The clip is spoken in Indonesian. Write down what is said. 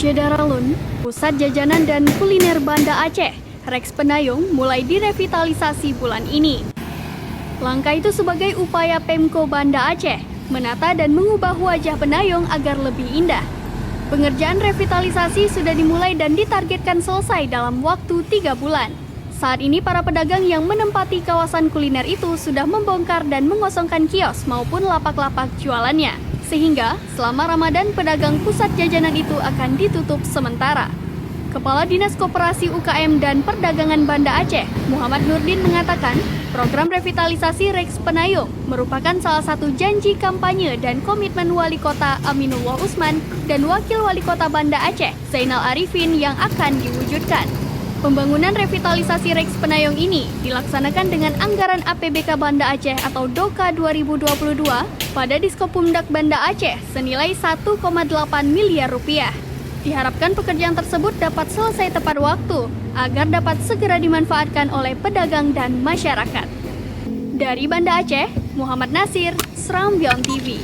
Syedaralun, pusat jajanan dan kuliner Banda Aceh, Rex Penayung mulai direvitalisasi bulan ini. Langkah itu sebagai upaya Pemko Banda Aceh menata dan mengubah wajah Penayung agar lebih indah. Pengerjaan revitalisasi sudah dimulai dan ditargetkan selesai dalam waktu 3 bulan. Saat ini para pedagang yang menempati kawasan kuliner itu sudah membongkar dan mengosongkan kios maupun lapak-lapak jualannya. Sehingga selama Ramadan pedagang pusat jajanan itu akan ditutup sementara. Kepala Dinas Koperasi UKM dan Perdagangan Banda Aceh, Muhammad Nurdin mengatakan, program revitalisasi Rex Penayung merupakan salah satu janji kampanye dan komitmen Wali Kota Aminullah Usman dan Wakil Wali Kota Banda Aceh, Zainal Arifin yang akan diwujudkan. Pembangunan revitalisasi Rex Penayung ini dilaksanakan dengan anggaran APBK Banda Aceh atau DOKA 2022 pada Diskopumdak Banda Aceh senilai 1,8 miliar rupiah. Diharapkan pekerjaan tersebut dapat selesai tepat waktu agar dapat segera dimanfaatkan oleh pedagang dan masyarakat. Dari Banda Aceh, Muhammad Nasir, Serambion TV.